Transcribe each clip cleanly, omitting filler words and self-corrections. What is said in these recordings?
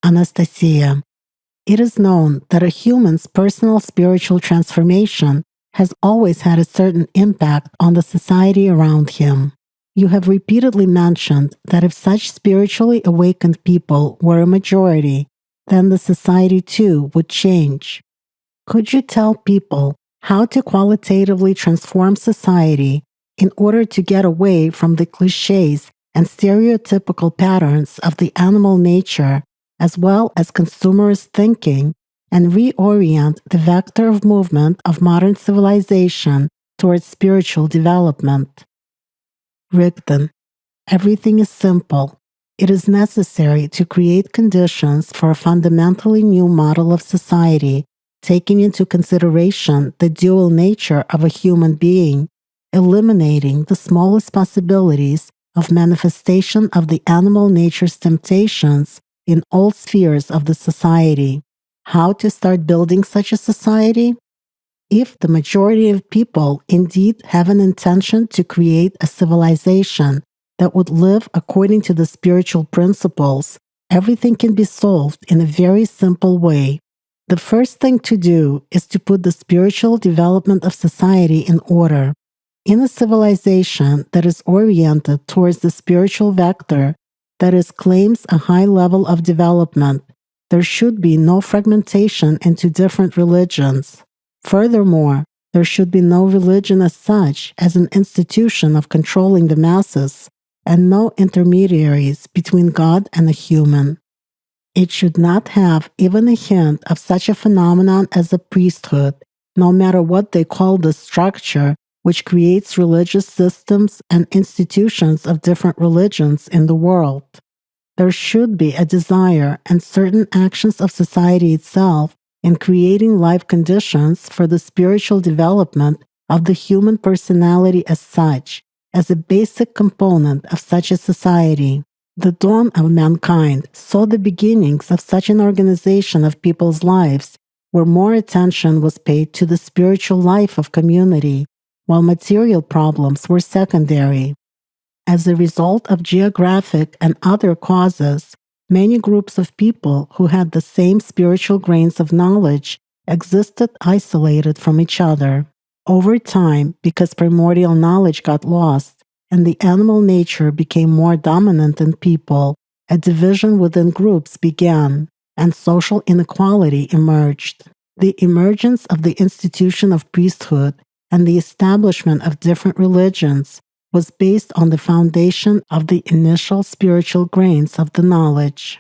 Anastasia. It is known that a human's personal spiritual transformation has always had a certain impact on the society around him. You have repeatedly mentioned that if such spiritually awakened people were a majority, then the society too would change. Could you tell people how to qualitatively transform society in order to get away from the cliches and stereotypical patterns of the animal nature, as well as consumerist thinking, and reorient the vector of movement of modern civilization towards spiritual development? Rigdon. Everything is simple. It is necessary to create conditions for a fundamentally new model of society, taking into consideration the dual nature of a human being, eliminating the smallest possibilities of manifestation of the animal nature's temptations in all spheres of the society. How to start building such a society? If the majority of people indeed have an intention to create a civilization that would live according to the spiritual principles, everything can be solved in a very simple way. The first thing to do is to put the spiritual development of society in order. In a civilization that is oriented towards the spiritual vector, that is, claims a high level of development, there should be no fragmentation into different religions. Furthermore, there should be no religion as such as an institution of controlling the masses, and no intermediaries between God and a human. It should not have even a hint of such a phenomenon as a priesthood, no matter what they call the structure which creates religious systems and institutions of different religions in the world. There should be a desire and certain actions of society itself in creating life conditions for the spiritual development of the human personality as such, as a basic component of such a society. The dawn of mankind saw the beginnings of such an organization of people's lives, where more attention was paid to the spiritual life of community, while material problems were secondary. As a result of geographic and other causes, many groups of people who had the same spiritual grains of knowledge existed isolated from each other. Over time, because primordial knowledge got lost and the animal nature became more dominant in people, a division within groups began, and social inequality emerged. The emergence of the institution of priesthood and the establishment of different religions was based on the foundation of the initial spiritual grains of the knowledge.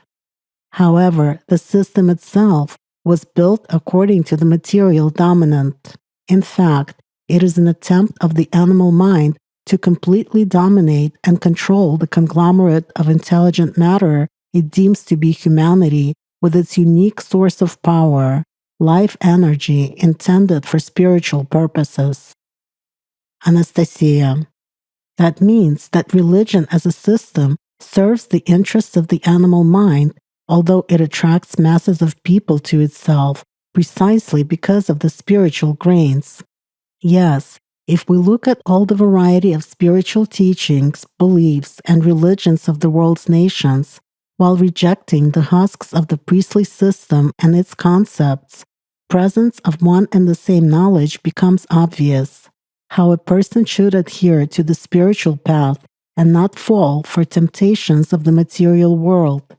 However, the system itself was built according to the material dominant. In fact, it is an attempt of the animal mind to completely dominate and control the conglomerate of intelligent matter it deems to be humanity with its unique source of power, life energy intended for spiritual purposes. Anastasia. That means that religion as a system serves the interests of the animal mind, although it attracts masses of people to itself, precisely because of the spiritual grains. Yes, if we look at all the variety of spiritual teachings, beliefs, and religions of the world's nations, while rejecting the husks of the priestly system and its concepts, presence of one and the same knowledge becomes obvious. How a person should adhere to the spiritual path and not fall for temptations of the material world.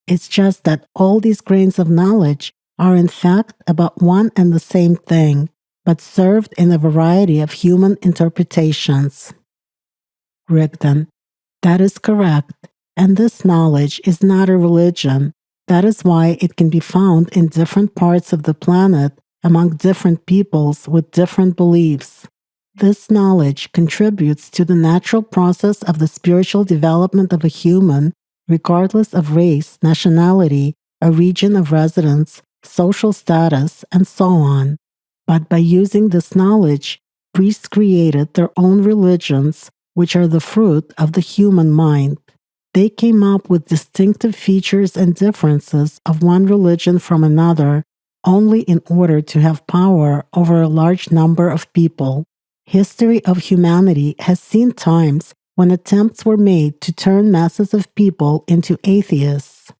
It's just that all these grains of knowledge are in fact about one and the same thing, but served in a variety of human interpretations. Rigdon. That is correct, and this knowledge is not a religion. That is why it can be found in different parts of the planet among different peoples with different beliefs. This knowledge contributes to the natural process of the spiritual development of a human, regardless of race, nationality, a region of residence, social status, and so on. But by using this knowledge, priests created their own religions, which are the fruit of the human mind. They came up with distinctive features and differences of one religion from another, only in order to have power over a large number of people. History of humanity has seen times when attempts were made to turn masses of people into atheists.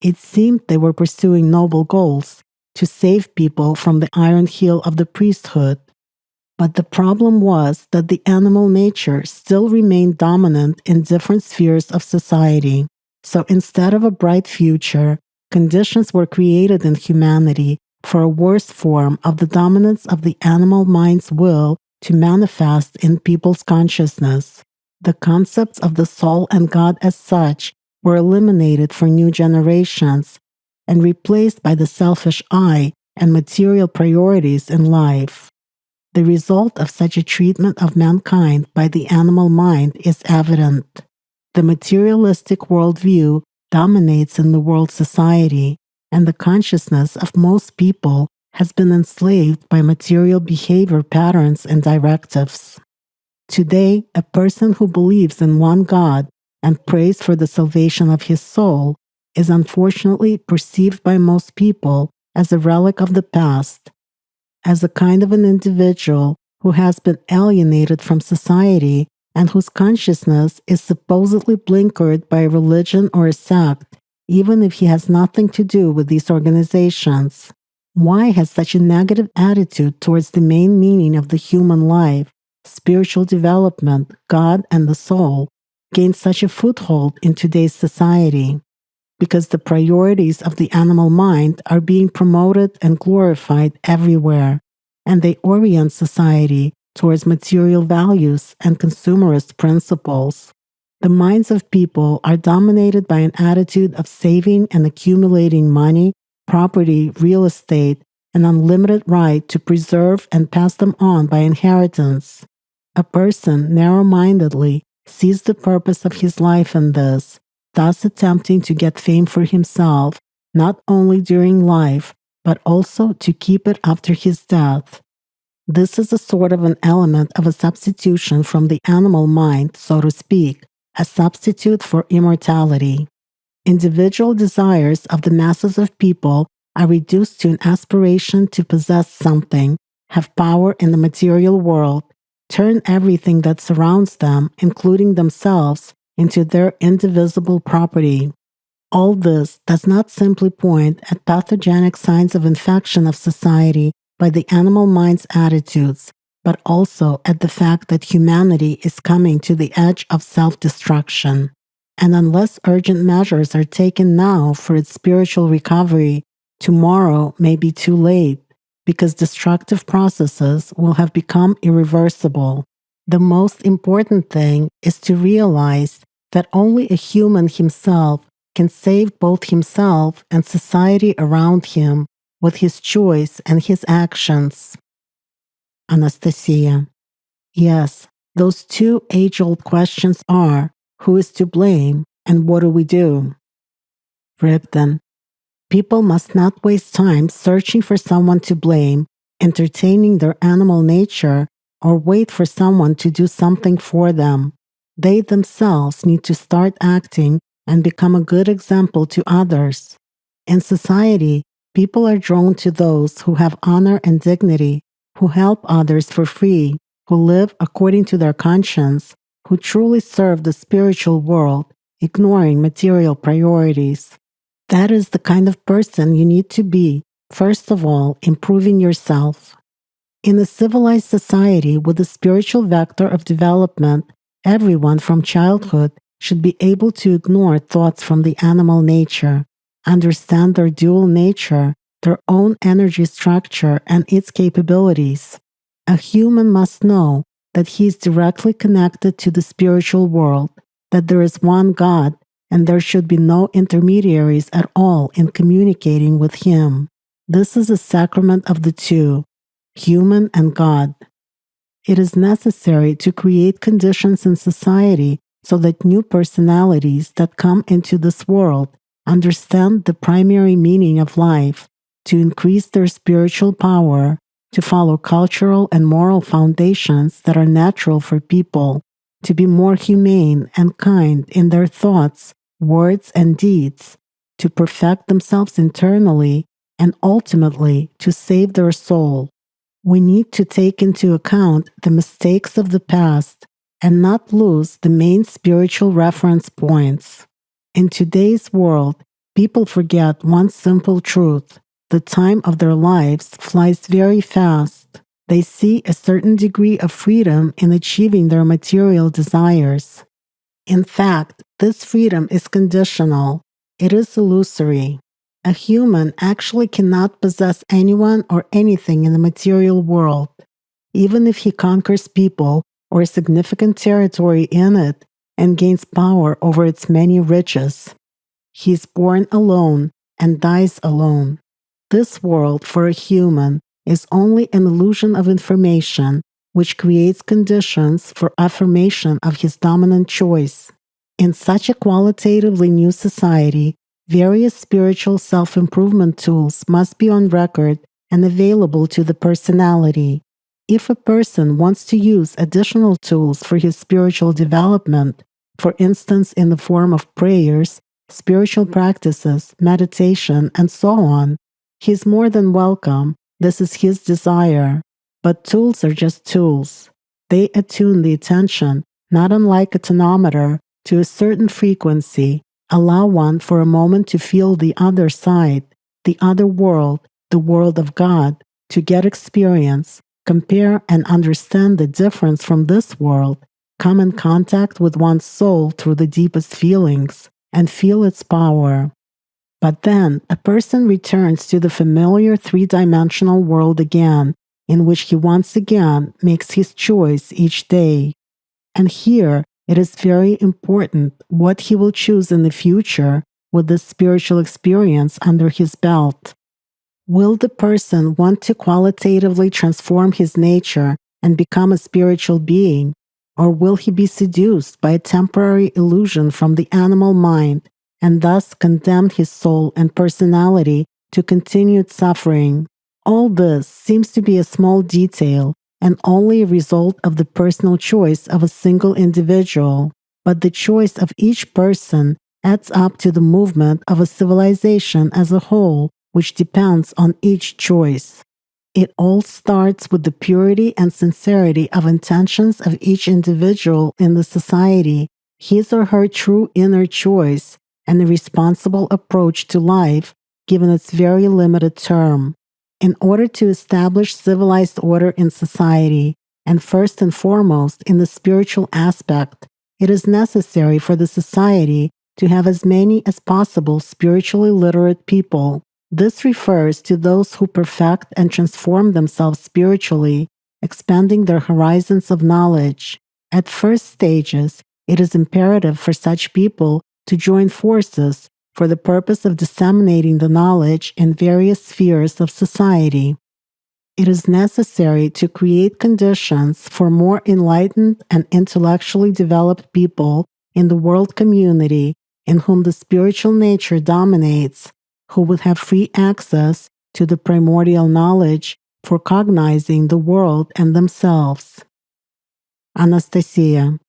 It seemed they were pursuing noble goals to save people from the iron heel of the priesthood. But the problem was that the animal nature still remained dominant in different spheres of society. So instead of a bright future, conditions were created in humanity for a worse form of the dominance of the animal mind's will to manifest in people's consciousness. The concepts of the soul and God as such were eliminated for new generations and replaced by the selfish I and material priorities in life. The result of such a treatment of mankind by the animal mind is evident. The materialistic worldview dominates in the world society, and the consciousness of most people has been enslaved by material behavior patterns and directives. Today, a person who believes in one God and prays for the salvation of his soul is unfortunately perceived by most people as a relic of the past, as a kind of an individual who has been alienated from society and whose consciousness is supposedly blinkered by a religion or a sect, even if he has nothing to do with these organizations. Why has such a negative attitude towards the main meaning of the human life, spiritual development, God, and the soul, gained such a foothold in today's society? Because the priorities of the animal mind are being promoted and glorified everywhere, and they orient society towards material values and consumerist principles. The minds of people are dominated by an attitude of saving and accumulating money, property, real estate, an unlimited right to preserve and pass them on by inheritance. A person narrow-mindedly sees the purpose of his life in this, thus attempting to get fame for himself, not only during life, but also to keep it after his death. This is a sort of an element of a substitution from the animal mind, so to speak, a substitute for immortality. Individual desires of the masses of people are reduced to an aspiration to possess something, have power in the material world, turn everything that surrounds them, including themselves, into their indivisible property. All this does not simply point at pathogenic signs of infection of society by the animal mind's attitudes, but also at the fact that humanity is coming to the edge of self-destruction. And unless urgent measures are taken now for its spiritual recovery, tomorrow may be too late, because destructive processes will have become irreversible. The most important thing is to realize that only a human himself can save both himself and society around him with his choice and his actions. Anastasia. Yes, those two age-old questions are, who is to blame and what do we do? Rigdon. People must not waste time searching for someone to blame, entertaining their animal nature, or wait for someone to do something for them. They themselves need to start acting and become a good example to others. In society, people are drawn to those who have honor and dignity, who help others for free, who live according to their conscience, who truly serve the spiritual world, ignoring material priorities. That is the kind of person you need to be, first of all, improving yourself. In a civilized society with a spiritual vector of development, everyone from childhood should be able to ignore thoughts from the animal nature, understand their dual nature, their own energy structure, and its capabilities. A human must know that he is directly connected to the spiritual world, that there is one God, and there should be no intermediaries at all in communicating with him. This is a sacrament of the two, human and God. It is necessary to create conditions in society so that new personalities that come into this world understand the primary meaning of life, to increase their spiritual power, to follow cultural and moral foundations that are natural for people, to be more humane and kind in their thoughts, words, and deeds, to perfect themselves internally, and ultimately to save their soul. We need to take into account the mistakes of the past and not lose the main spiritual reference points. In today's world, People forget one simple truth. The time of their lives flies very fast. They see a certain degree of freedom in achieving their material desires. In fact, this freedom is conditional. It is illusory. A human actually cannot possess anyone or anything in the material world. Even if he conquers people or a significant territory in it and gains power over its many riches. He is born alone and dies alone. This world for a human is only an illusion of information which creates conditions for affirmation of his dominant choice. In such a qualitatively new society, various spiritual self-improvement tools must be on record and available to the personality. If a person wants to use additional tools for his spiritual development, for instance in the form of prayers, spiritual practices, meditation, and so on, he is more than welcome. This is his desire. But tools are just tools. They attune the attention, not unlike a tonometer, to a certain frequency, allow one for a moment to feel the other side, the other world, the world of God, to get experience, compare and understand the difference from this world, come in contact with one's soul through the deepest feelings, and feel its power. But then a person returns to the familiar three-dimensional world again, in which he once again makes his choice each day. And here it is very important what he will choose in the future with this spiritual experience under his belt. Will the person want to qualitatively transform his nature and become a spiritual being, or will he be seduced by a temporary illusion from the animal mind and thus condemn his soul and personality to continued suffering? All this seems to be a small detail and only a result of the personal choice of a single individual, but the choice of each person adds up to the movement of a civilization as a whole, which depends on each choice. It all starts with the purity and sincerity of intentions of each individual in the society, his or her true inner choice, and a responsible approach to life, given its very limited term. In order to establish civilized order in society, and first and foremost in the spiritual aspect, it is necessary for the society to have as many as possible spiritually literate people. This refers to those who perfect and transform themselves spiritually, expanding their horizons of knowledge. At first stages, it is imperative for such people to join forces for the purpose of disseminating the knowledge in various spheres of society. It is necessary to create conditions for more enlightened and intellectually developed people in the world community in whom the spiritual nature dominates, who would have free access to the primordial knowledge for cognizing the world and themselves. Anastasia.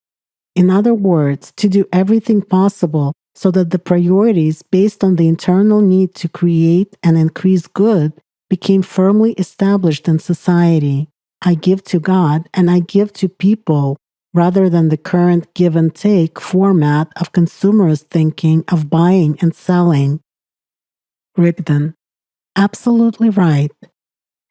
In other words, to do everything possible so that the priorities based on the internal need to create and increase good became firmly established in society. I give to God and I give to people, rather than the current give and take format of consumerist thinking of buying and selling. Rigdon. Absolutely right.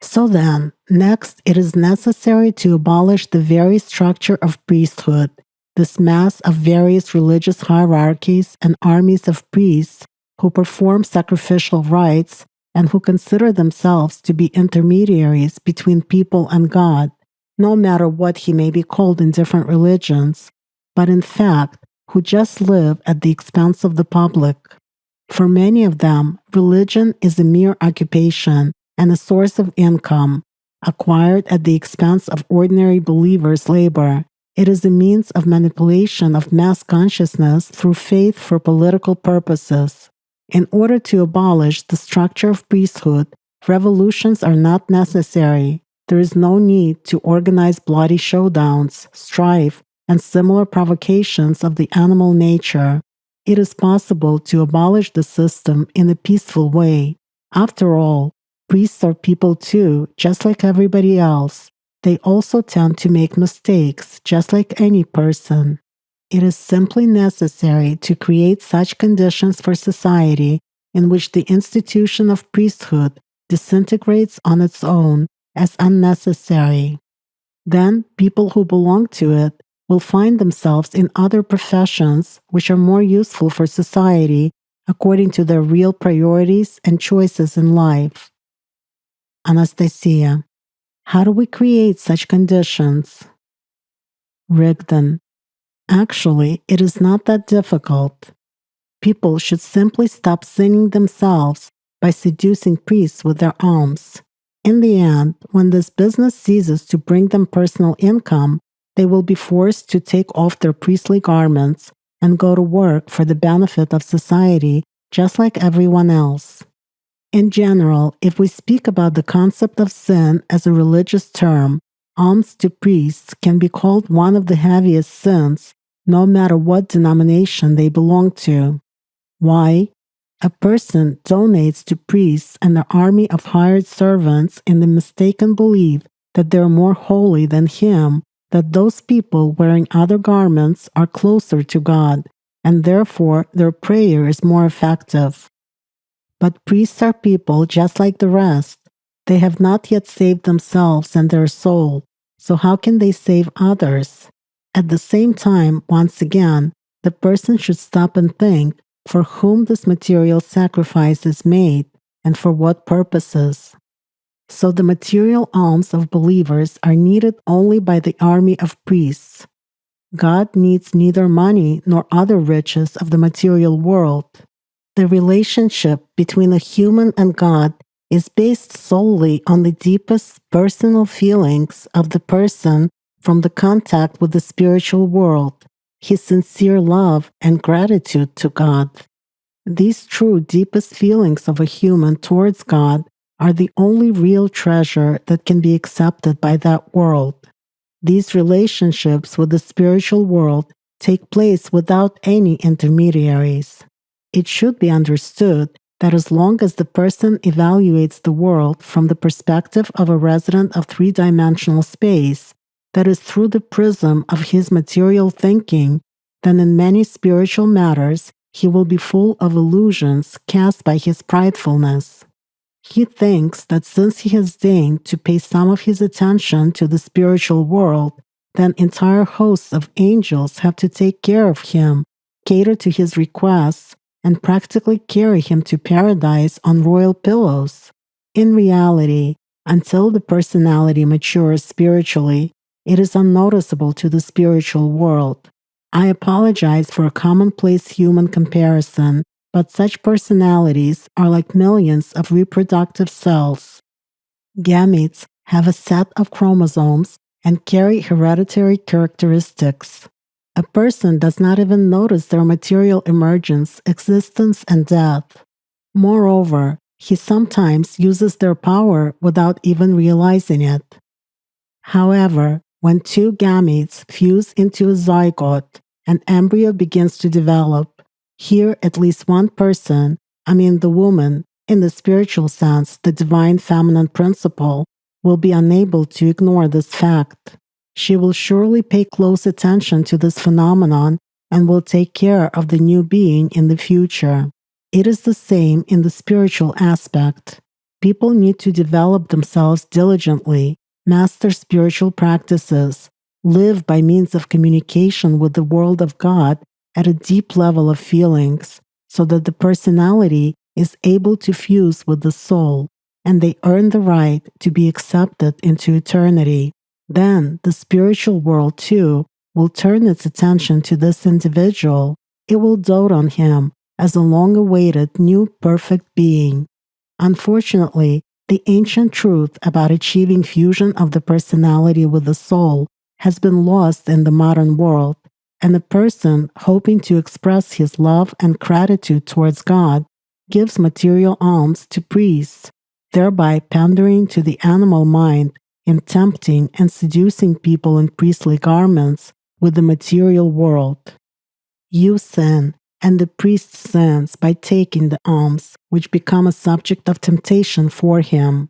So then, next it is necessary to abolish the very structure of priesthood, this mass of various religious hierarchies and armies of priests who perform sacrificial rites and who consider themselves to be intermediaries between people and God, no matter what he may be called in different religions, but in fact, who just live at the expense of the public. For many of them, religion is a mere occupation and a source of income, acquired at the expense of ordinary believers' labor. It is a means of manipulation of mass consciousness through faith for political purposes. In order to abolish the structure of priesthood, revolutions are not necessary. There is no need to organize bloody showdowns, strife, and similar provocations of the animal nature. It is possible to abolish the system in a peaceful way. After all, priests are people too, just like everybody else. They also tend to make mistakes, just like any person. It is simply necessary to create such conditions for society in which the institution of priesthood disintegrates on its own as unnecessary. Then people who belong to it will find themselves in other professions which are more useful for society according to their real priorities and choices in life. Anastasia, how do we create such conditions? Rigdon, actually, it is not that difficult. People should simply stop sinning themselves by seducing priests with their alms. In the end, when this business ceases to bring them personal income, they will be forced to take off their priestly garments and go to work for the benefit of society, just like everyone else. In general, if we speak about the concept of sin as a religious term, alms to priests can be called one of the heaviest sins, no matter what denomination they belong to. Why? A person donates to priests and their army of hired servants in the mistaken belief that they're more holy than him, that those people wearing other garments are closer to God, and therefore their prayer is more effective. But priests are people just like the rest. They have not yet saved themselves and their soul, so how can they save others? At the same time, once again, the person should stop and think for whom this material sacrifice is made and for what purposes. So the material alms of believers are needed only by the army of priests. God needs neither money nor other riches of the material world. The relationship between a human and God is based solely on the deepest personal feelings of the person from the contact with the spiritual world, his sincere love and gratitude to God. These true deepest feelings of a human towards God are the only real treasure that can be accepted by that world. These relationships with the spiritual world take place without any intermediaries. It should be understood that as long as the person evaluates the world from the perspective of a resident of three-dimensional space, that is through the prism of his material thinking, then in many spiritual matters he will be full of illusions cast by his pridefulness. He thinks that since he has deigned to pay some of his attention to the spiritual world, then entire hosts of angels have to take care of him, cater to his requests, and practically carry him to paradise on royal pillows. In reality, until the personality matures spiritually, it is unnoticeable to the spiritual world. I apologize for a commonplace human comparison, but such personalities are like millions of reproductive cells. Gametes have a set of chromosomes and carry hereditary characteristics. A person does not even notice their material emergence, existence, and death. Moreover, he sometimes uses their power without even realizing it. However, when two gametes fuse into a zygote, an embryo begins to develop. Here, at least one person, the woman, in the spiritual sense, the divine feminine principle, will be unable to ignore this fact. She will surely pay close attention to this phenomenon and will take care of the new being in the future. It is the same in the spiritual aspect. People need to develop themselves diligently, master spiritual practices, live by means of communication with the world of God at a deep level of feelings, so that the personality is able to fuse with the soul, and they earn the right to be accepted into eternity. Then the spiritual world, too, will turn its attention to this individual. It will dote on him as a long-awaited new perfect being. Unfortunately, the ancient truth about achieving fusion of the personality with the soul has been lost in the modern world, and a person hoping to express his love and gratitude towards God gives material alms to priests, thereby pandering to the animal mind in tempting and seducing people in priestly garments with the material world. You sin, and the priest sins by taking the alms, which become a subject of temptation for him.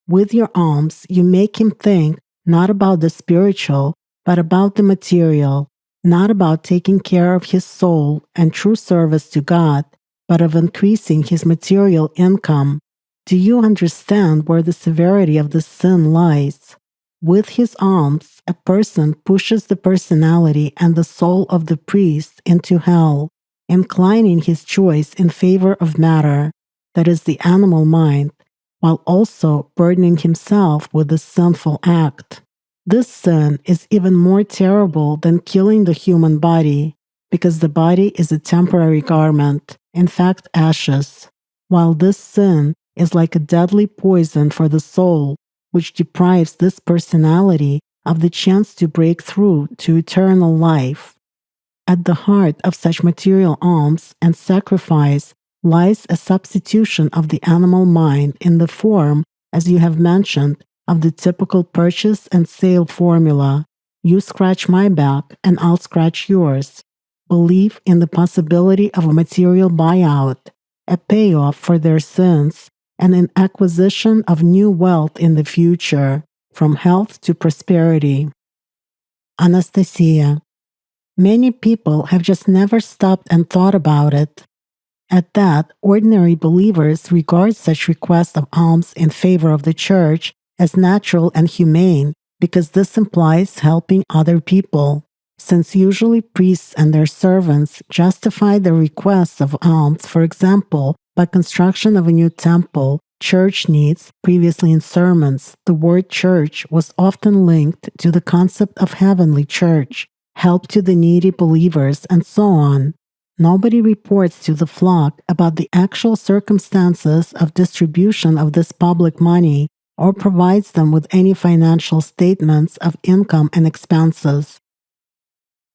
With your alms, you make him think not about the spiritual, but about the material, not about taking care of his soul and true service to God, but of increasing his material income. Do you understand where the severity of this sin lies? With his alms, a person pushes the personality and the soul of the priest into hell, inclining his choice in favor of matter, that is the animal mind, while also burdening himself with the sinful act. This sin is even more terrible than killing the human body, because the body is a temporary garment, in fact ashes, while this sin is like a deadly poison for the soul, which deprives this personality of the chance to break through to eternal life. At the heart of such material alms and sacrifice lies a substitution of the animal mind in the form, as you have mentioned, of the typical purchase and sale formula. You scratch my back and I'll scratch yours. Belief in the possibility of a material buyout, a payoff for their sins, and an acquisition of new wealth in the future, from health to prosperity. Anastasia. Many people have just never stopped and thought about it. At that, ordinary believers regard such requests of alms in favor of the church as natural and humane, because this implies helping other people, since usually priests and their servants justify their requests of alms, for example, by construction of a new temple, church needs. Previously in sermons, the word church was often linked to the concept of heavenly church, help to the needy believers, and so on. Nobody reports to the flock about the actual circumstances of distribution of this public money or provides them with any financial statements of income and expenses.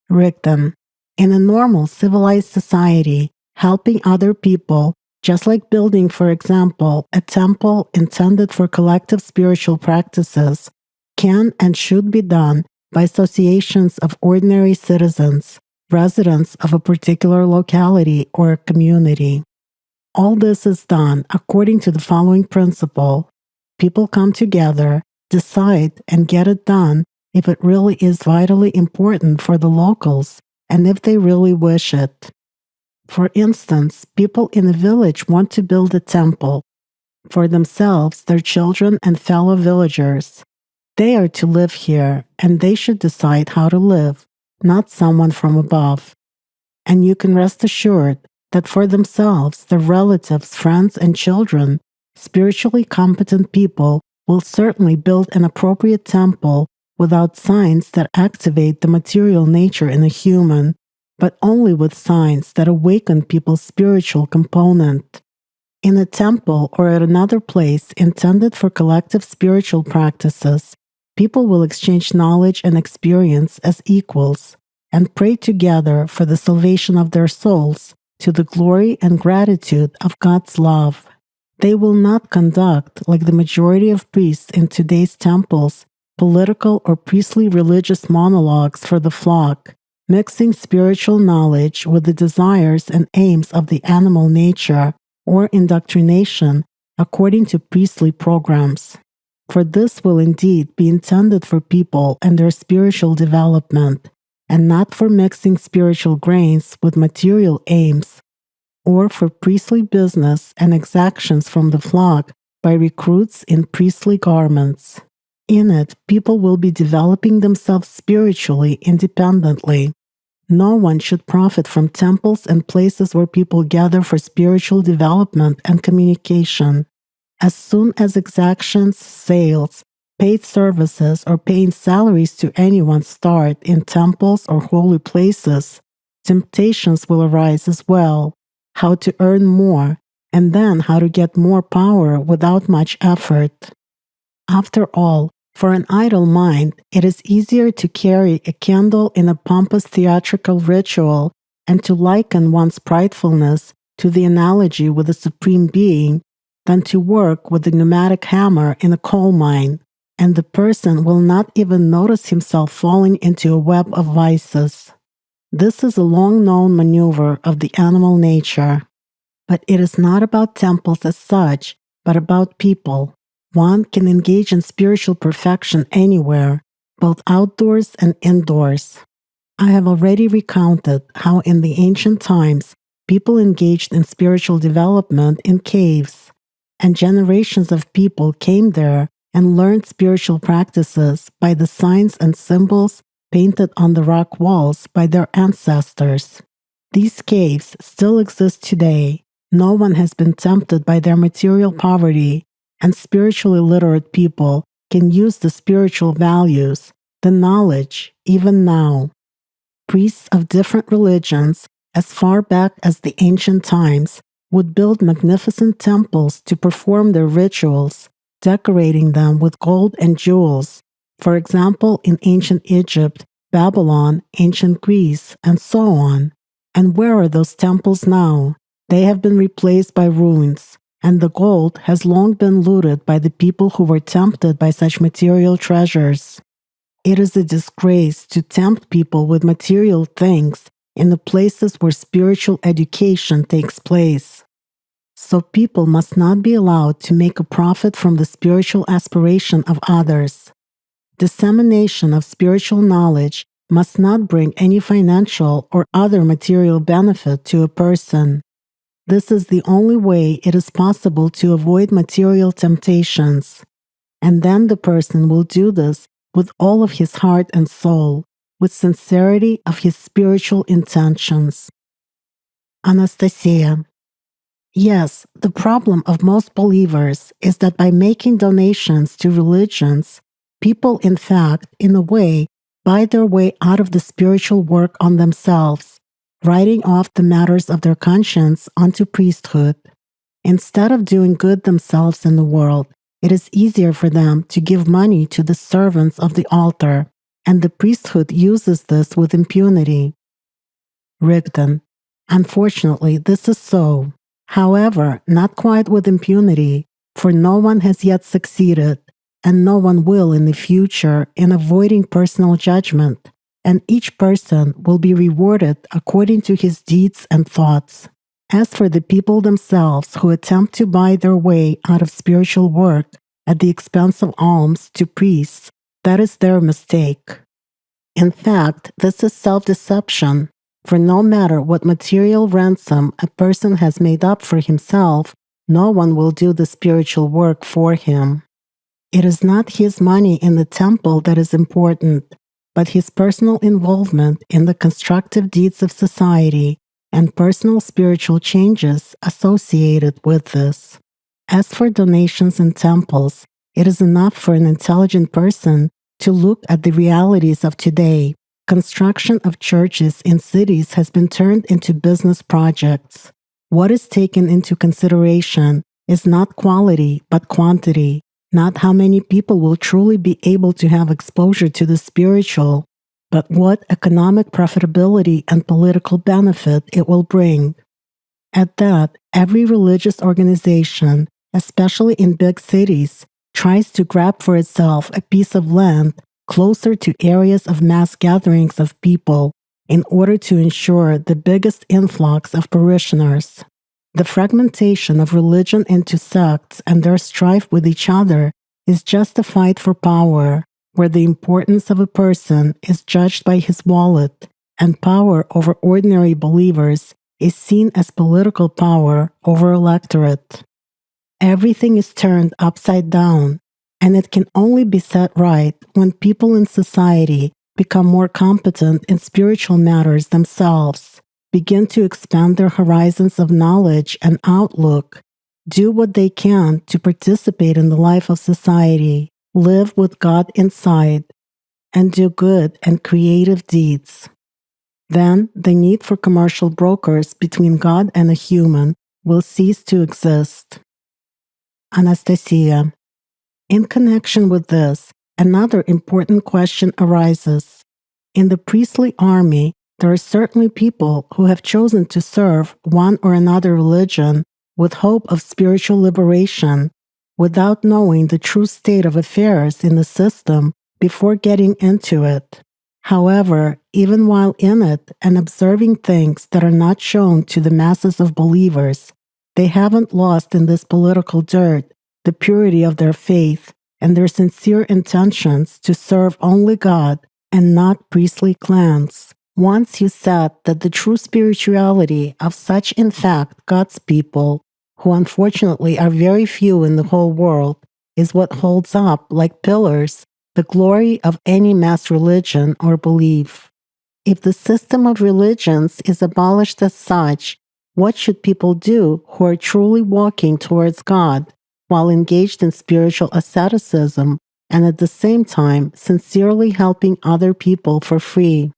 Rigdon. In a normal civilized society, helping other people, just like building, for example, a temple intended for collective spiritual practices, can and should be done by associations of ordinary citizens, residents of a particular locality or community. All this is done according to the following principle. People come together, decide, and get it done if it really is vitally important for the locals and if they really wish it. For instance, people in a village want to build a temple for themselves, their children, and fellow villagers. They are to live here, and they should decide how to live, not someone from above. And you can rest assured that for themselves, their relatives, friends, and children, spiritually competent people will certainly build an appropriate temple without signs that activate the material nature in a human, but only with signs that awaken people's spiritual component. In a temple or at another place intended for collective spiritual practices, people will exchange knowledge and experience as equals and pray together for the salvation of their souls to the glory and gratitude of God's love. They will not conduct, like the majority of priests in today's temples, political or priestly religious monologues for the flock, mixing spiritual knowledge with the desires and aims of the animal nature, or indoctrination according to priestly programs. For this will indeed be intended for people and their spiritual development, and not for mixing spiritual grains with material aims, or for priestly business and exactions from the flock by recruits in priestly garments. In it, people will be developing themselves spiritually independently. No one should profit from temples and places where people gather for spiritual development and communication. As soon as exactions, sales, paid services, or paying salaries to anyone start in temples or holy places, temptations will arise as well, how to earn more, and then how to get more power without much effort. After all, for an idle mind, it is easier to carry a candle in a pompous theatrical ritual and to liken one's pridefulness to the analogy with the Supreme Being than to work with the pneumatic hammer in a coal mine, and the person will not even notice himself falling into a web of vices. This is a long-known maneuver of the animal nature. But it is not about temples as such, but about people. One can engage in spiritual perfection anywhere, both outdoors and indoors. I have already recounted how in the ancient times people engaged in spiritual development in caves, and generations of people came there and learned spiritual practices by the signs and symbols painted on the rock walls by their ancestors. These caves still exist today. No one has been tempted by their material poverty, and spiritually literate people can use the spiritual values, the knowledge, even now. Priests of different religions, as far back as the ancient times, would build magnificent temples to perform their rituals, decorating them with gold and jewels, for example, in ancient Egypt, Babylon, ancient Greece, and so on. And where are those temples now? They have been replaced by ruins, and the gold has long been looted by the people who were tempted by such material treasures. It is a disgrace to tempt people with material things in the places where spiritual education takes place. So people must not be allowed to make a profit from the spiritual aspiration of others. Dissemination of spiritual knowledge must not bring any financial or other material benefit to a person. This is the only way it is possible to avoid material temptations. And then the person will do this with all of his heart and soul, with sincerity of his spiritual intentions. Anastasia. Yes, the problem of most believers is that by making donations to religions, people, in fact, in a way, buy their way out of the spiritual work on themselves, writing off the matters of their conscience onto priesthood. Instead of doing good themselves in the world, it is easier for them to give money to the servants of the altar, and the priesthood uses this with impunity. Rigdon. Unfortunately, this is so. However, not quite with impunity, for no one has yet succeeded, and no one will in the future in avoiding personal judgment, and each person will be rewarded according to his deeds and thoughts. As for the people themselves who attempt to buy their way out of spiritual work at the expense of alms to priests, that is their mistake. In fact, this is self-deception, for no matter what material ransom a person has made up for himself, no one will do the spiritual work for him. It is not his money in the temple that is important, but his personal involvement in the constructive deeds of society and personal spiritual changes associated with this. As for donations in temples, it is enough for an intelligent person to look at the realities of today. Construction of churches in cities has been turned into business projects. What is taken into consideration is not quality but quantity, not how many people will truly be able to have exposure to the spiritual, but what economic profitability and political benefit it will bring. At that, every religious organization, especially in big cities, tries to grab for itself a piece of land closer to areas of mass gatherings of people in order to ensure the biggest influx of parishioners. The fragmentation of religion into sects and their strife with each other is just a fight for power, where the importance of a person is judged by his wallet, and power over ordinary believers is seen as political power over electorate. Everything is turned upside down, and it can only be set right when people in society become more competent in spiritual matters themselves, begin to expand their horizons of knowledge and outlook, do what they can to participate in the life of society, live with God inside, and do good and creative deeds. Then the need for commercial brokers between God and a human will cease to exist. Anastasia. In connection with this, another important question arises. In the priestly army, there are certainly people who have chosen to serve one or another religion with hope of spiritual liberation, without knowing the true state of affairs in the system before getting into it. However, even while in it and observing things that are not shown to the masses of believers, they haven't lost in this political dirt the purity of their faith and their sincere intentions to serve only God and not priestly clans. Once you said that the true spirituality of such, in fact, God's people, who unfortunately are very few in the whole world, is what holds up, like pillars, the glory of any mass religion or belief. If the system of religions is abolished as such, what should people do who are truly walking towards God while engaged in spiritual asceticism and at the same time sincerely helping other people for free?